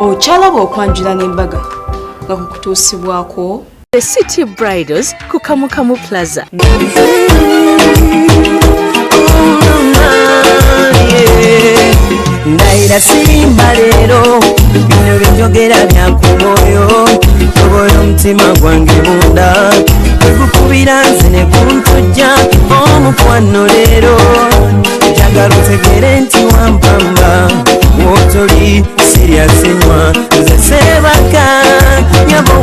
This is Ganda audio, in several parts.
Ochalaba okwanjula n'embaga nga kukutuusibwako The City Bridals ku Kamukamu Plaza. Naira sirimba leero bino by'enjogera byankumoyo tobola omutima gwange munda ekukubira nze ne kuntujja omukwano leero njagala otegere nti wampamba wotoli siryasenywa nze sebaka nyabo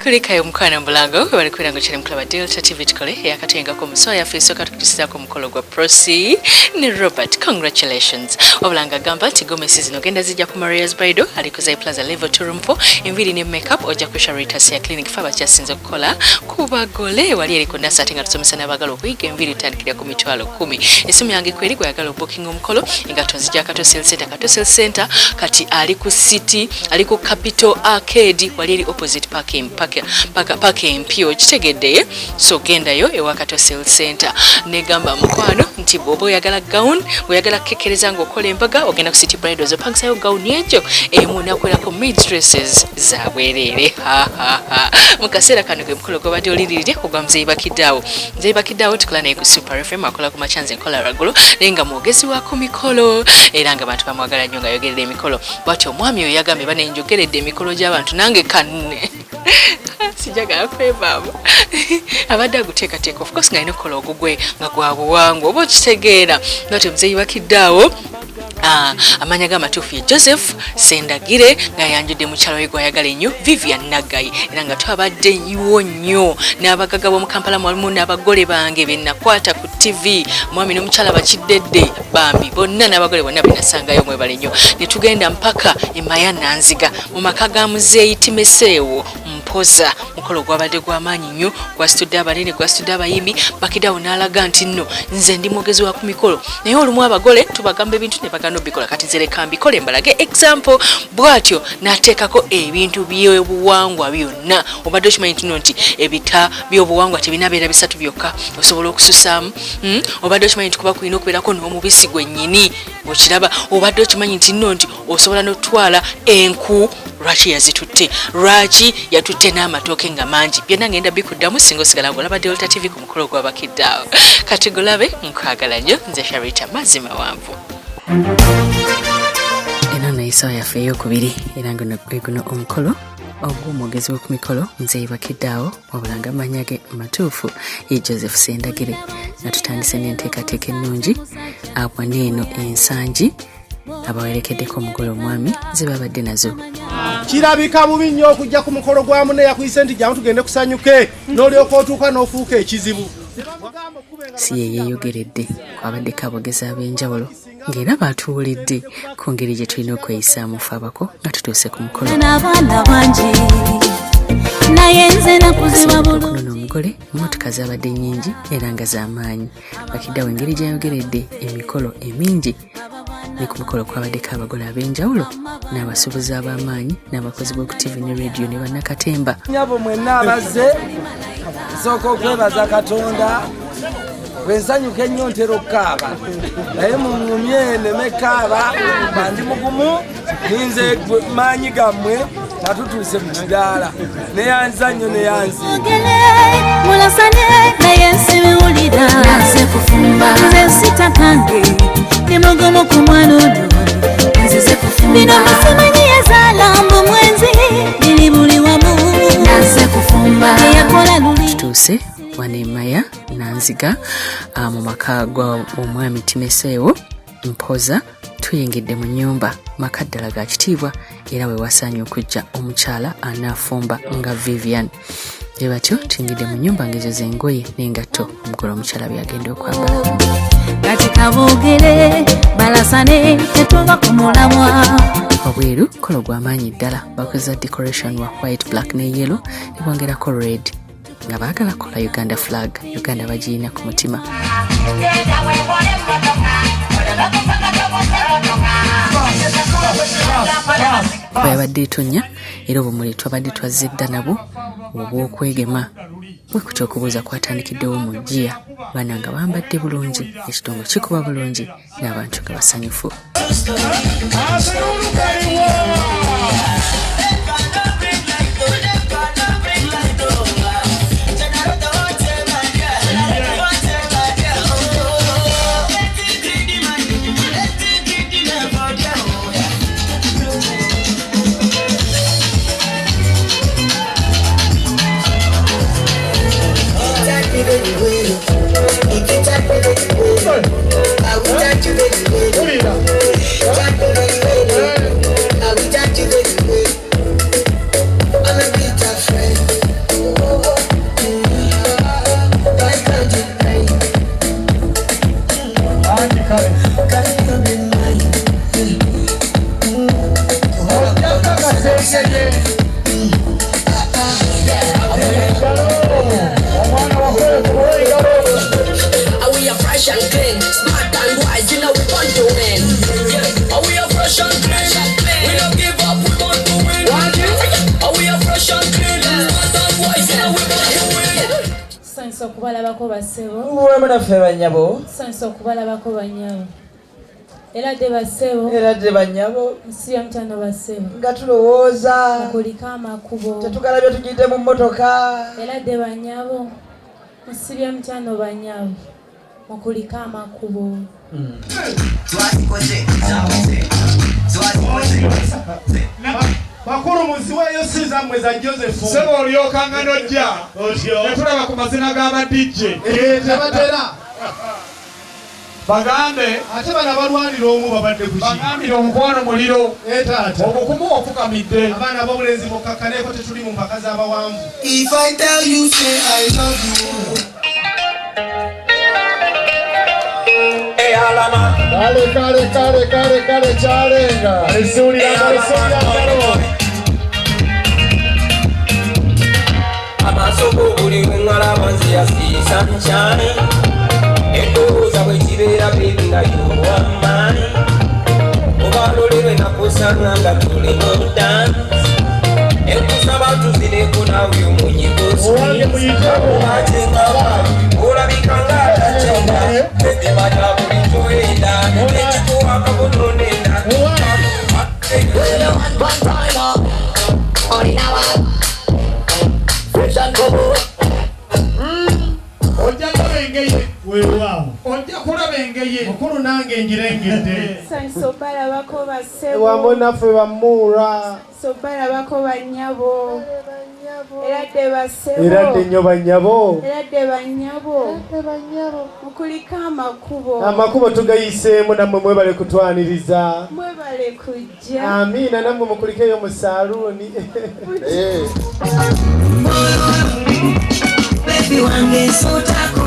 Kulikayo mukwana mbulango bali kwiranga chene mklaba Delta TV tukole yakatuyenga ko musoya feso katukisisa ko mukolo gwa Prosi ni Robert. Congratulations. Obulanga gamba ti Gomez zino genda zijja ku Maria's Bridal alikuza Plaza level 2 room 4 enviri ne makeup oja ku Sharitas ya clinic faba kyasinze kukola kuba gole wali eri kunda satinga tusomesa nabagalo okuyiga enviri tandikira ku mitwalo 10 esimu yange kweri gwa yagalo booking omukolo ingato zijja kato sales center kati ali ku City ali ku Capital Arcade wali eri opposite parking mpio kitegedde so gendayo ewakato sales center negamba mukwano nti bobo yagala gown oyagala kekereza ngo okola embaga ogenda ku City Bridals opangsayo gown yejo emu nakolako mid dresses za bwerere mukasera kano ke mukolo gwa badi olirire ogwa Mzee Bakidawo tukula naye ku Super FM akola ku machanze nkola ragulo nenga mwogezi wa ku mikolo era nga abantu bamwagala nnyo nga yogerera emikolo bwati omwami oyo yagambe bane njogeredde emikolo gy'abantu nange kanne sijaga kwebaba abadde aguteekateeka of course nga kola ogugwe nga gwa buwangu oba okitegeera nate Mzee Bakidawo amanya g'amatuufu ye Joseph Sendagire nga yanjudde mukyalo we gwayagala ennyo Vivian Nagayi era nga twabadde yiwo nnyo n'abagaga b'omu Kampala mwalimu n'abagole bange be nakwata ku TV mwami n'omukyala bakiddedde bambi bonna n'abagole bonna be nasangayo mwebale nnyo ne tugenda mpaka e Maya Nanziga mu maka ga Muzeeyi Timeseewo Mpoza mukolo gwabadde gw'amaanyi nnyo gwasitudde abanene gwasitudde abayimbi Bakidawo n'alaga nti nno nze ndi mwogezi wa ku mikolo naye olumu abagole tubagamba ebintu ne bagano bikola kati nzereka mbikole mbalage example bwatyo nateekako ebintu by'obuwangwa byonna obadde okimanyi nti ebita by'obuwangwa tebinabeera bisatu byokka osobola okususaamu obadde okimanyi nti kuba kulina okubeerako n'omubisi gwennyini ng'okiraba obadde okimanyi nti osobola n'otwala enku lwaki yazitutte lwaki yatutte n'amatooke nga mangi byonna ngenda bikuddamu singa osigala ng'olaba Delta TV ku mukolo gwa Bakidawo kati gulabe nkwagala nnyo nze Sharita mazima wanvu eno naisawa yaffe ey'okubiri era guno omukolo ogw'omwogezi w'oku mikolo Mzee Bakidawo wabulanga amannya ge matuufu ye Joseph Sendagire nga tutandise n'enteekateeka ennungi abwaneeno ensangi abawerekeddeko omugole omwami ze babadde nazo kirabika bubi nnyo okujja ku mukolo gwa munne yakuyise nti jamu tugende kusanyuke n'olyoka otuuka n'ofuuka ekizibu si ye yeeyogeredde kwabaddeko abogezi ab'enjawulo ng'era batuwulidde ku ngeri gye tulina okweyisaamu ffe abako nga tutuuse ku mukolo okunoona omugole emmotoka zabadde nnyingi era nga z'amaanyi Bakidawo engeri gy'ayogeredde emikolo emingi ne ku mukolo kwabaddeko abagole ab'enjawulo n'abasuubuzi ab'amaanyi n'abakozi b'oku TV ne radio ne bannakatemba nyabo mwenna abazze nsooka okwebaza Katonda bwensanyuka ennyo ntera okukaaba naye muŋŋumye nemekaaba bandi mugumu ninze maanyi gammwe natutuuse mu kidaala neyanza nnyo neyanziira mulasane naye nsibiwulira nze kufumba nze sitakange nimugomo ku mwana ono nzize kufumba bino musimanyi yazaala mbu mwenzi biri buli wamu nze kufumba eyakola luli tutuuse wane Maya Nanziga mu maka g'omwami Timeseewo Mpoza tuyingidde mu nnyumba maka ddala ga kitiibwa era we wasaanye okujja omukyala anaafumba nga Vivian gye batyo tuyingidde mu nnyumba ng'ezo z'engoye n'engatto omugole omukyala byagenda okwambala kati kaboogere balasane tetuva ku mulamwa wabweru kolo gw'amaanyi ddala bakozesa decoration wa white black ne yellow ne bongerako red nga baagala kola Uganda flag Uganda bagirina ku mutima bweyabadde etonnya era obumuli twabadde twazze dda nabo obw'okwegema bwe kutya okubuuza kwatandikiddewo mu jjiya baana nga bambadde bulungi ekitongo kikuba bulungi n'abantu nga basanyufu we are fresh and clean, smart and wise, you know we want to win. We are fresh and clean, we don't give up, we want to win. We are fresh and clean, smart and wise, you know we want to win. Sanso kubalabako basebo. Uwe munaffe banyabo. Sanso kubalabako banyabo. Era de basebo. Era de banyabo. Nsiya mtano basebo. Nga tulowooza. Mukulika amakubo. Tetugalabye tugidde mu mmotoka. Era de banyabo. Nsiya mtano banyabo. Mukulika amakubo. Bakuru muziweyo siza mweza Joseph. Sebo olyoka nojja. Netulaba ku mazina g'abadijje. Tebatera. Bagambe ate bana balwanira omu babadde kuki. Bagambira omukwano muliro. Taata. Obukumu ofukamidde. Abaana ab'obulenzi mukkakkaneko tetuli mu mpaka z'abawanvu. If I tell you say I love you. Kale kyalenga. Amaaso go buli ng'alaba nziyasiisa nkyani. Endowooza bwe kibeera bebi nga y'owamaanyi. Obalolere nakusanga nga tuli mu dance. Enkusaba tuzireko nawe omunyikosi. Olabika ng'atakyenda. Edibata bulijjo enda. Ekikuwa kabuno nenda. Ojja kulaba engeye. Weewaawo. Ojja kulaba engeye. Mukulu nange njirengedde. Sanso balabako basebo. Wamwe naffe bamuura. So balabako banyabo. Era de basebo. Era de nnyo banyabo. Era de banyabo. Mukulika amakubo. Amakubo tugayiseemu nammwe mwebale kutwaniriza. Mwebale kujja. Amiina nammwe mukulikeyo mu saaluuni. Baby wange nsotako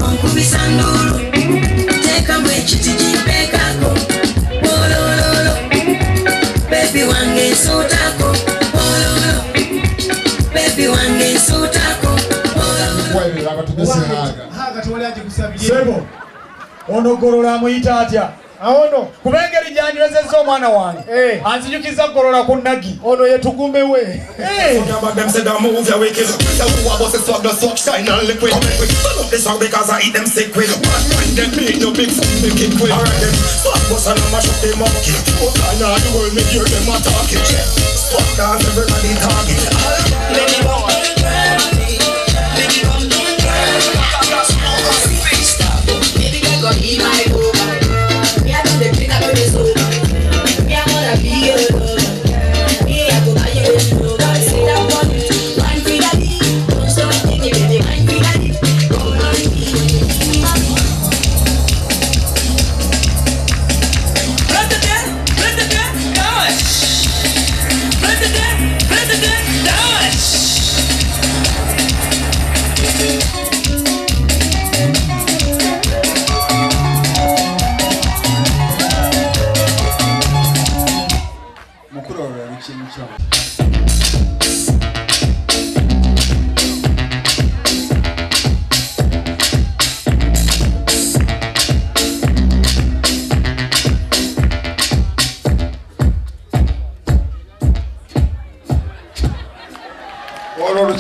onkubisa ndulu tekamu ekiti kimpekako olololo. Baby wange nsotako ololo. Baby wange nsotako ololo. Haga tewali agikusabye. Sebo ono golola amuyita atya? Awono kuba engeri gyanywezezza omwana wange anzijukiza golola ku nnagi. ono ye tugumbe we.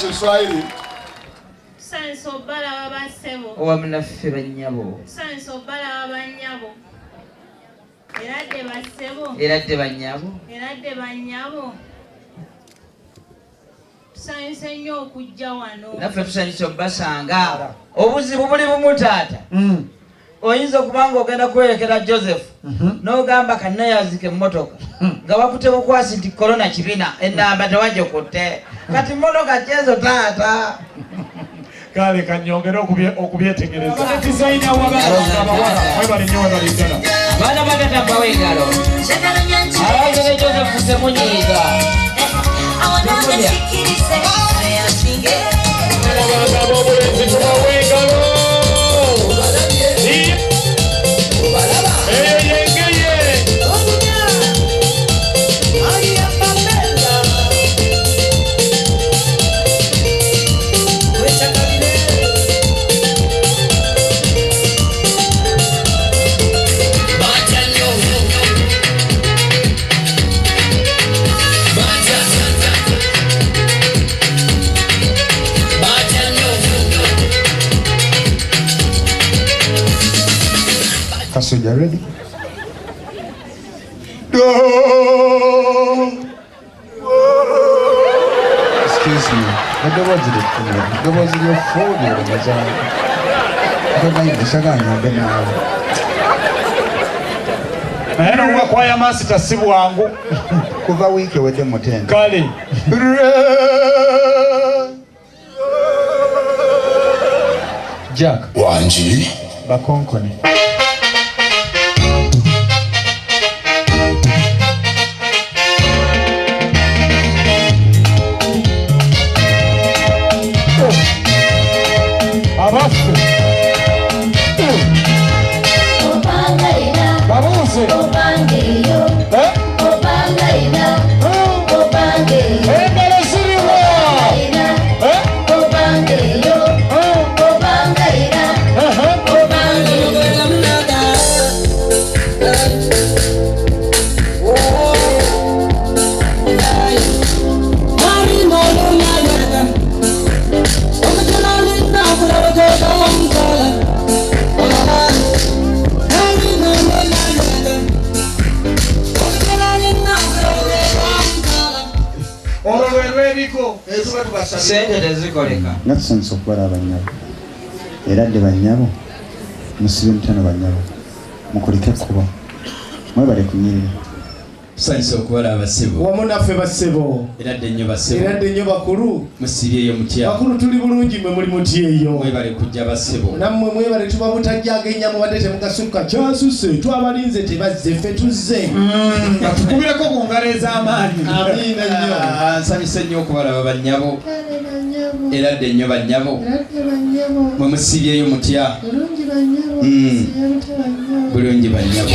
Kiswahili. Sanso balaba basebo. Owa munaffe banyabo. Sanso balaba banyabo. Era de basebo. Era de banyabo. Era de banyabo. Sanso nnyo okujja wano. Naffe tusanyusa obbasanga. Obuzibu buli bumu taata. Oyinza okubanga ogenda kwerekera Joseph n'ogamba kannayazike emmotoka nga bakute bukwasi nti korona kibina ennamba tewagikutte kati mmotoka kyezo taata. Kale kanyongera okubyetegereza. Abaana bagatamba engalo. Alagire Joseph semunyiiga. Soldier ready? Excuse me. What was it? There was your phone. Naye kwaya master si bwangu kuva wiki wedde mutenda kale Jack Wanji bakonkone abafu babuse sente tezikoleka nga tusanyusa okubala abanyabo era dde banyabo musibe mutano banyabo mukoleke ekkubo mwebale kunyirira tusanyusa okubala abasebo wamu naffe basebo era dde nnyo basebo era dde nnyo bakulu musibyeyo mutya bakulu tuli bulungi mwe muli mutyeyo mwebale kujja basebo nammwe mwebale tuba butajjaga ennyama wadde temugasukka kyasusse twabalinze tebazze ffe tuzze batukubireko ku ngalo ez'amaanyi amiina nnyo nsanyuse nnyo okubalaba bannyabo era dde nnyo bannyabo mwe musibyeyo mutya bulungi bannyabo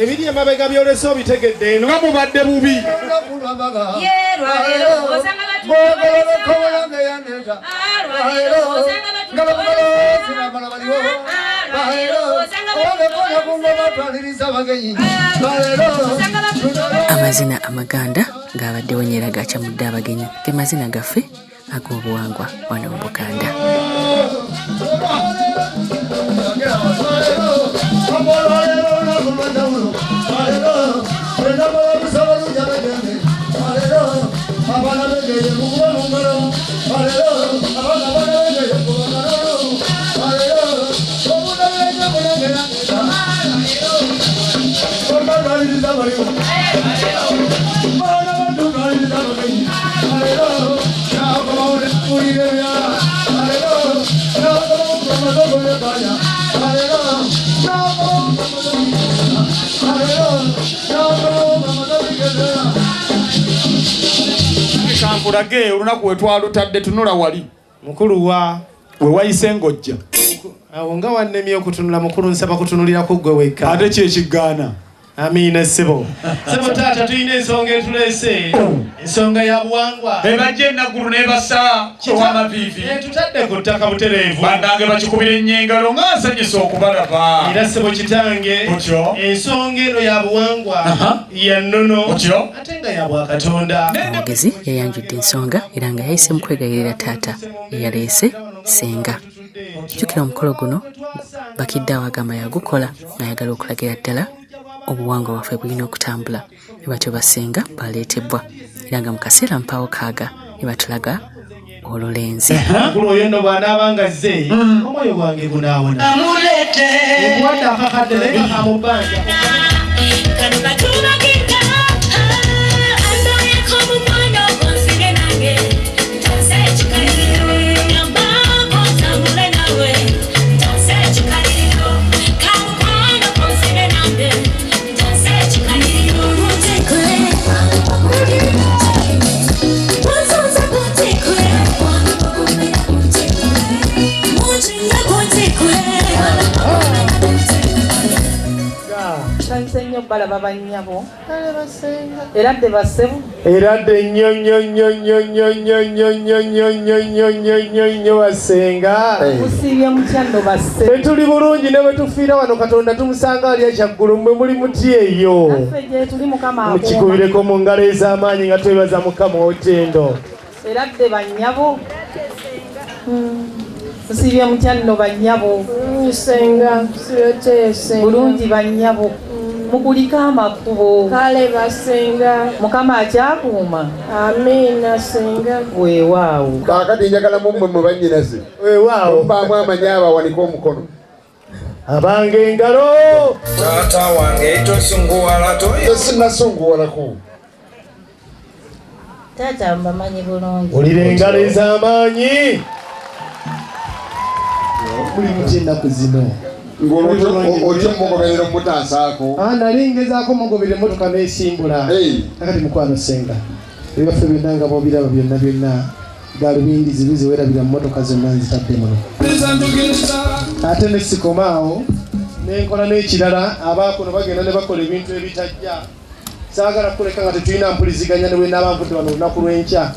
ebiri emabega byolesa obitegedde eno nga mubadde bubi amazina amaganda g'abaddewo nnyo era gakyamudde abagenyi ge mazina gaffe ag'obuwangwa wano mu Buganda. kankulage olunaku wetwalutadde tunula wali mukulu wa we wayise ng'ojja awo nga wannemye okutunula mukulu nsaba kutunulirako ggwe wekka ate kyekigaana amiina ssebo ssebo taata tulina ensonga etuleese ensonga ya buwangwa ebajja enaggulu nebasa owamaviivi tutadde ku ttaka butereevu bandange bakikubira ennyengalo nga nsanyusa okubalaba era ssebo kitange otyo ensonga eno ya buwangwa ya nnono otyo ate nga ya bwakatonda omwogezi yayanjudde ensonga era nga yayise mu kwegayirira taata eyaleese senga. Jjukira omukolo guno bakidde awagamba yagukola ng'ayagala okulagira ddala obuwangwa bwaffe bulina okutambula ne batyo basenga baleetebwa era nga mu kaseera mpaawo kaaga ne batulaga olulenzi mukulu oyo nno bw'anaaba nga zze omwoyo gwange gunaawona okuwadde akakadde naye nga kamubbanja balaba bannyabo era dde basebu era dde nnyo basenga musiibye mutya nno basebu tetuli bulungi ne bwe tufiira wano Katonda tumusanga ali ekyaggulu mmwe muli muti eyo affe gye tuli Mukama akuuma mukikubireko mu ngalo ez'amaanyi nga twebaza Mukama otendo era dde bannyabo musiibye mutya nno bannyabo senga siyoteese bulungi bannyabo mukuliko amakubo kale basenga Mukama akyakuuma amiina senga weewaawo kaakati njagala mummwe mu bannyinaze weewaawo mbaamu amanya abawanika omukono abange engalo taata wange tosunguwala sinnasunguwalako taata mbamanyi bulungi olira engalo ez'amaanyi muli mutya ennaku zino otya mugoberera omutansaako nali ngezaako mugoberera emmotoka n'esimbula akati mukwano senga ebyaffe byonna nga bobiraba byonna galubindi zibi ziwerabira mu mmotoka zonna nzitadde muno ate nesikomaawo nenkola n'ekirala abaakuno bagenda ne bakola ebintu ebitajja saagala kuleka nga tetulina mpuliziganya ne bwe naaba nvudde wano olunaku lw'enkya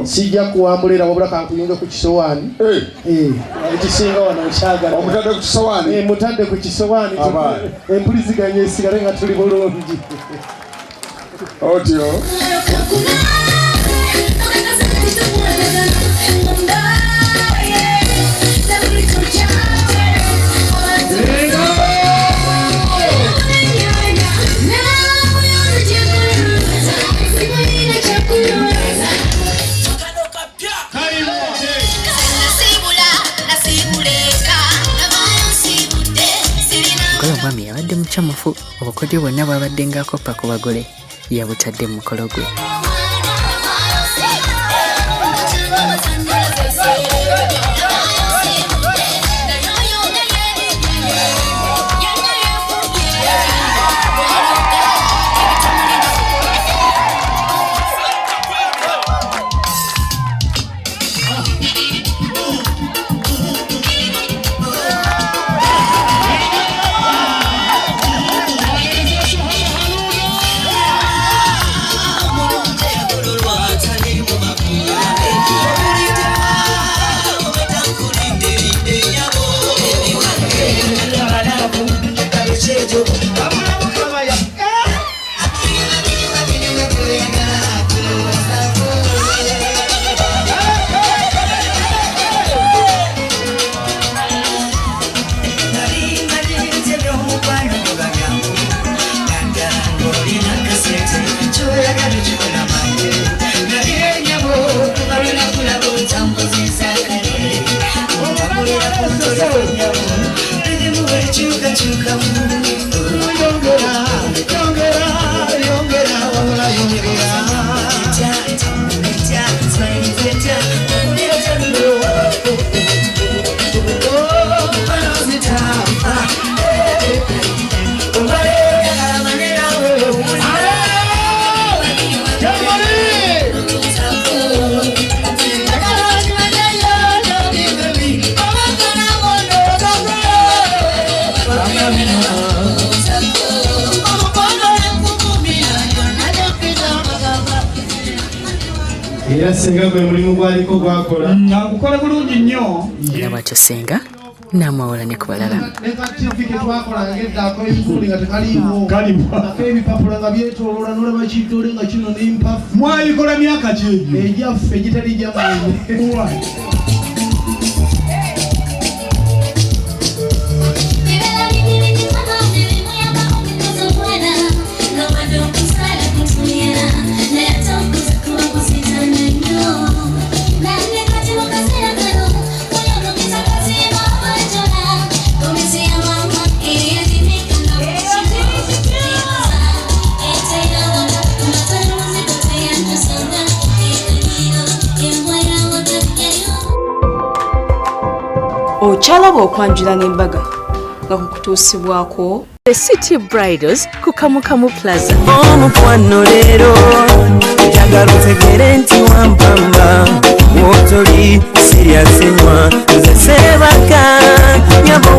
sijja kuwambulira wabula kankuyunge ku kisowaani ekisinga wano okyagala omutadde ku kisowaani mutadde ku kisowaani empuliziganya esigale nga tuli bulungi otyo omwami yabadde mukyamufu obukodyo bwonna bwabadde ng'akoppa ku bagole yabutadde mu mukolo gwe era senga gwe mulimu gwaliko gwakola agukola bulungi nnyo era bwatyo senga n'amwawula ne ku balala twakolanga eddaako ebifuli nga tekaliiwo ate ebipapula nga byetoloola nolaba kitole nga kino nempafu mwayikola myaka ki egyo egyaffe egitali gyamaanyi okyalaba okwanjula n'embaga nga kukutuusibwako The City Bridals ku Kamukamu Plaza. Omukwano leero njagala otegere nti wampamba wotoli siryasenywa nze seebaka nyabo